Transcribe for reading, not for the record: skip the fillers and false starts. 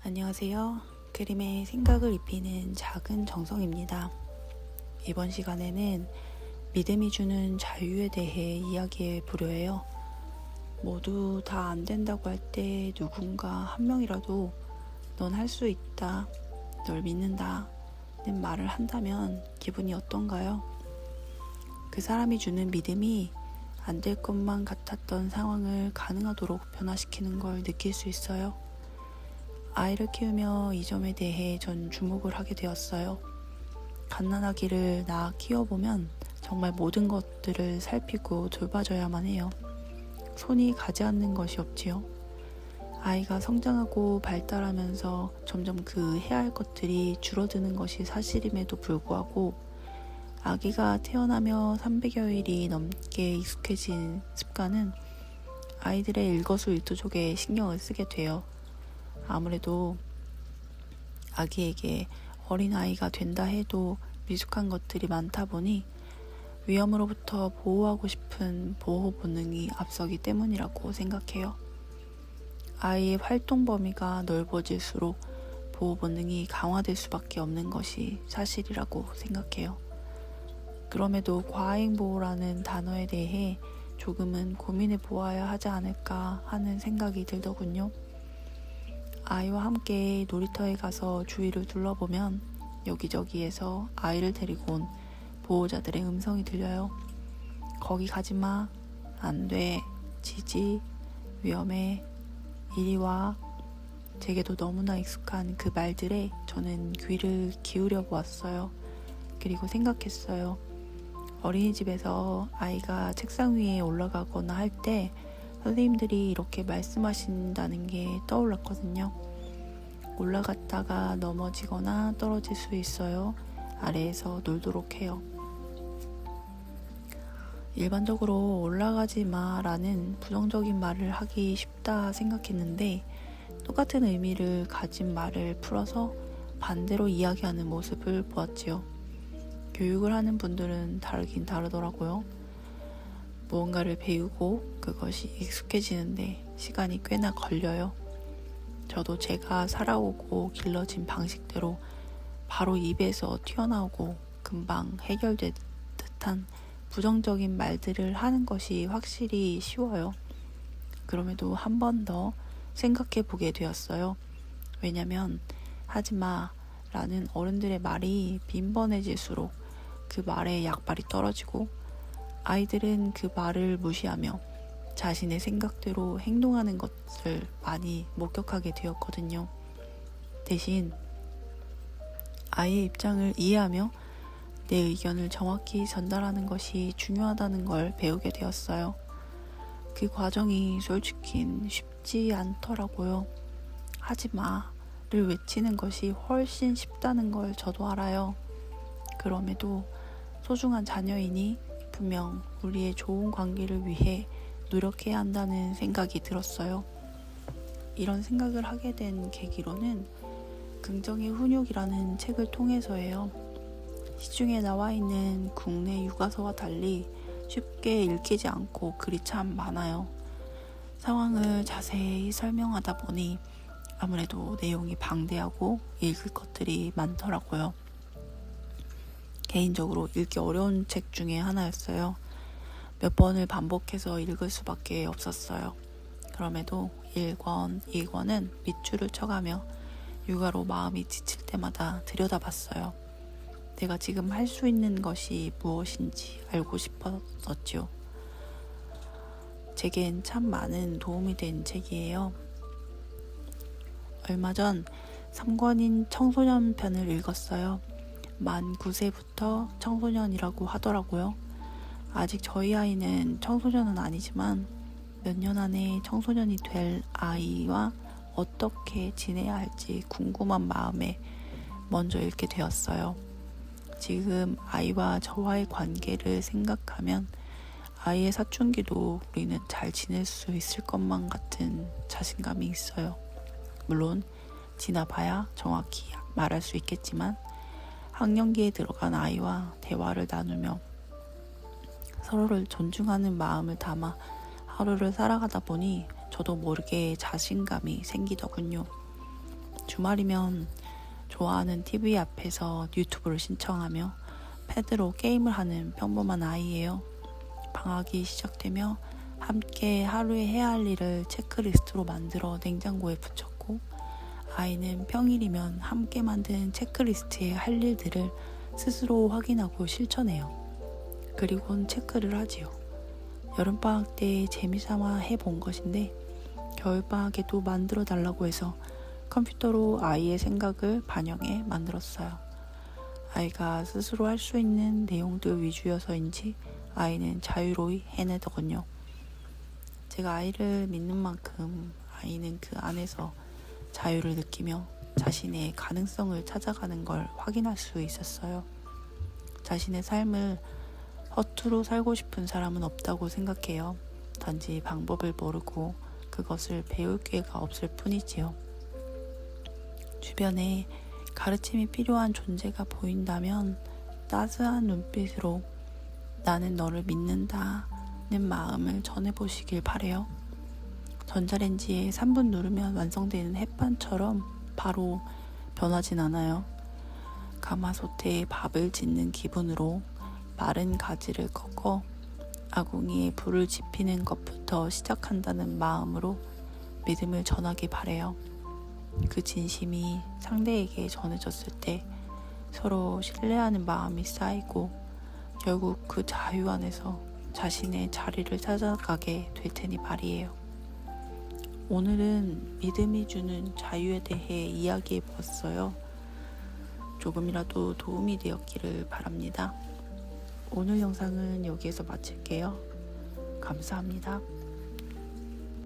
안녕하세요. 그림에 생각을 입히는 작은 정성입니다. 이번 시간에는 믿음이 주는 자유에 대해 이야기해 보려 해요. 모두 다 안 된다고 할 때 누군가 한 명이라도 넌 할 수 있다, 널 믿는다 는 말을 한다면 기분이 어떤가요? 그 사람이 주는 믿음이 안 될 것만 같았던 상황을 가능하도록 변화시키는 걸 느낄 수 있어요. 아이를 키우며 이 점에 대해 전 주목을 하게 되었어요. 갓난아기를 낳아 키워보면 정말 모든 것들을 살피고 돌봐줘야만 해요. 손이 가지 않는 것이 없지요. 아이가 성장하고 발달하면서 점점 그 해야 할 것들이 줄어드는 것이 사실임에도 불구하고 아기가 태어나며 300여일이 넘게 익숙해진 습관은 아이들의 일거수일투족에 신경을 쓰게 돼요. 아무래도 아기에게 어린아이가 된다 해도 미숙한 것들이 많다 보니 위험으로부터 보호하고 싶은 보호 본능이 앞서기 때문이라고 생각해요. 아이의 활동 범위가 넓어질수록 보호 본능이 강화될 수밖에 없는 것이 사실이라고 생각해요. 그럼에도 과잉보호라는 단어에 대해 조금은 고민해 보아야 하지 않을까 하는 생각이 들더군요. 아이와 함께 놀이터에 가서 주위를 둘러보면 여기저기에서 아이를 데리고 온 보호자들의 음성이 들려요. 거기 가지마, 안 돼, 지지, 위험해, 이리 와. 제게도 너무나 익숙한 그 말들에 저는 귀를 기울여 보았어요. 그리고 생각했어요. 어린이집에서 아이가 책상 위에 올라가거나 할 때 선생님들이 이렇게 말씀하신다는 게 떠올랐거든요. 올라갔다가 넘어지거나 떨어질 수 있어요. 아래에서 놀도록 해요. 일반적으로 올라가지 마라는 부정적인 말을 하기 쉽다 생각했는데 똑같은 의미를 가진 말을 풀어서 반대로 이야기하는 모습을 보았지요. 교육을 하는 분들은 다르긴 다르더라고요. 무언가를 배우고 그것이 익숙해지는데 시간이 꽤나 걸려요. 저도 제가 살아오고 길러진 방식대로 바로 입에서 튀어나오고 금방 해결될 듯한 부정적인 말들을 하는 것이 확실히 쉬워요. 그럼에도 한 번 더 생각해 보게 되었어요. 왜냐면 하지마 라는 어른들의 말이 빈번해질수록 그 말에 약발이 떨어지고 아이들은 그 말을 무시하며 자신의 생각대로 행동하는 것을 많이 목격하게 되었거든요. 대신 아이의 입장을 이해하며 내 의견을 정확히 전달하는 것이 중요하다는 걸 배우게 되었어요. 그 과정이 솔직히 쉽지 않더라고요. 하지 마를 외치는 것이 훨씬 쉽다는 걸 저도 알아요. 그럼에도 소중한 자녀이니 분명 우리의 좋은 관계를 위해 노력해야 한다는 생각이 들었어요. 이런 생각을 하게 된 계기로는 긍정의 훈육이라는 책을 통해서예요. 시중에 나와 있는 국내 육아서와 달리 쉽게 읽히지 않고 글이 참 많아요. 상황을 자세히 설명하다 보니 아무래도 내용이 방대하고 읽을 것들이 많더라고요. 개인적으로 읽기 어려운 책 중에 하나였어요. 몇 번을 반복해서 읽을 수밖에 없었어요. 그럼에도 1권, 2권은 밑줄을 쳐가며 육아로 마음이 지칠 때마다 들여다봤어요. 내가 지금 할 수 있는 것이 무엇인지 알고 싶었었죠. 제겐 참 많은 도움이 된 책이에요. 얼마 전 3권인 청소년 편을 읽었어요. 만 9세부터 청소년이라고 하더라고요. 아직 저희 아이는 청소년은 아니지만 몇 년 안에 청소년이 될 아이와 어떻게 지내야 할지 궁금한 마음에 먼저 읽게 되었어요. 지금 아이와 저와의 관계를 생각하면 아이의 사춘기도 우리는 잘 지낼 수 있을 것만 같은 자신감이 있어요. 물론 지나봐야 정확히 말할 수 있겠지만 학령기에 들어간 아이와 대화를 나누며 서로를 존중하는 마음을 담아 하루를 살아가다 보니 저도 모르게 자신감이 생기더군요. 주말이면 좋아하는 TV 앞에서 유튜브를 신청하며 패드로 게임을 하는 평범한 아이예요. 방학이 시작되며 함께 하루에 해야 할 일을 체크리스트로 만들어 냉장고에 붙였고, 아이는 평일이면 함께 만든 체크리스트에 할 일들을 스스로 확인하고 실천해요. 그리고는 체크를 하지요. 여름방학 때 재미삼아 해본 것인데 겨울방학에도 만들어 달라고 해서 컴퓨터로 아이의 생각을 반영해 만들었어요. 아이가 스스로 할 수 있는 내용들 위주여서인지 아이는 자유로이 해내더군요. 제가 아이를 믿는 만큼 아이는 그 안에서 자유를 느끼며 자신의 가능성을 찾아가는 걸 확인할 수 있었어요. 자신의 삶을 허투루 살고 싶은 사람은 없다고 생각해요. 단지 방법을 모르고 그것을 배울 기회가 없을 뿐이지요. 주변에 가르침이 필요한 존재가 보인다면 따스한 눈빛으로 나는 너를 믿는다는 마음을 전해보시길 바래요. 전자레인지에 3분 누르면 완성되는 햇반처럼 바로 변하진 않아요. 가마솥에 밥을 짓는 기분으로 마른 가지를 꺾어 아궁이에 불을 지피는 것부터 시작한다는 마음으로 믿음을 전하기 바래요. 그 진심이 상대에게 전해졌을 때 서로 신뢰하는 마음이 쌓이고 결국 그 자유 안에서 자신의 자리를 찾아가게 될 테니 말이에요. 오늘은 믿음이 주는 자유에 대해 이야기해 보았어요. 조금이라도 도움이 되었기를 바랍니다. 오늘 영상은 여기에서 마칠게요. 감사합니다.